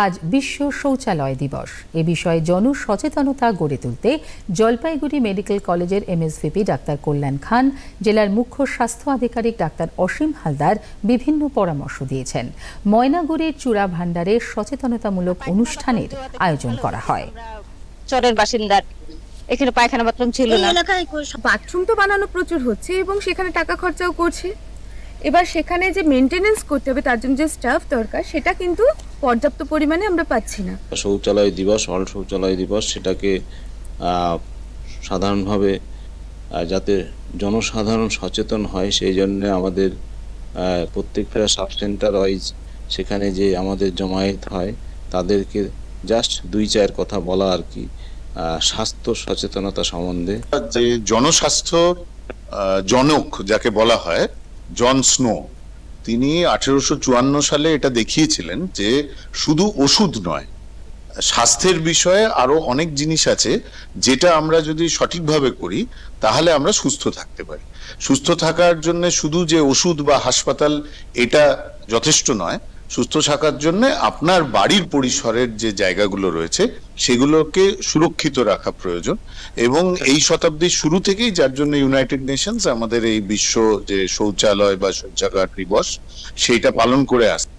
আজ বিশ্ব শৌচালয় দিবস। এ বিষয়ে জনসচেতনতা গড়ে তুলতে জলপাইগুড়ি মেডিকেল কলেজের এমএসভিপি ডাক্তার কল্যাণ খান, জেলার মুখ্য স্বাস্থ্য আধিকারিক ডাক্তার অসীম হালদার বিভিন্ন পরামর্শ দিয়েছেন। ময়নাগুড়ির চূড়া ভান্ডারে সচেতনতামূলক অনুষ্ঠানের আয়োজন করা হয়। চরের বাসিন্দার এখানে পায়খানা বাথরুম ছিল না, বাথরুম তো বানানো প্রচুর হচ্ছে এবং সেখানে টাকা খরচাও করছে। এবার সেখানে যে মেইনটেনেন্স করতে হবে তার জন্য যে স্টাফ দরকার সেটা কিন্তু পর্যাপ্ত পরিমাণে আমরা পাচ্ছি না। শৌচালয় দিবস, অল শৌচালয় দিবস, সেটাকে সাধারণভাবে যাতে জনসাধারণ সচেতন হয় সেই জন্য আমাদের প্রত্যেকটা সাব সেন্টার ওয়াইজ সেখানে যে আমাদের জমায়েত হয় তাদেরকে জাস্ট 2-4 কথা বলা আর কি স্বাস্থ্য সচেতনতা সম্বন্ধে। যে জনস্বাস্থ্য জনক যাকে বলা হয় জন স্নো, তিনি 1854 সালে এটা দেখিয়েছিলেন যে শুধু ওষুধ নয়, স্বাস্থ্যের বিষয়ে আরো অনেক জিনিস আছে যেটা আমরা যদি সঠিকভাবে করি তাহলে আমরা সুস্থ থাকতে পারি। সুস্থ থাকার জন্য শুধু যে ওষুধ বা হাসপাতাল এটা যথেষ্ট নয়, সুস্থ থাকার জন্য আপনার বাড়ির পরিসরের যে জায়গাগুলো রয়েছে সেগুলোকে সুরক্ষিত রাখা প্রয়োজন। এবং এই শতাব্দীর শুরু থেকেই যার জন্য ইউনাইটেড নেশনস আমাদের এই বিশ্ব যে শৌচালয় বা শৌচাগার দিবস সেইটা পালন করে আসছে।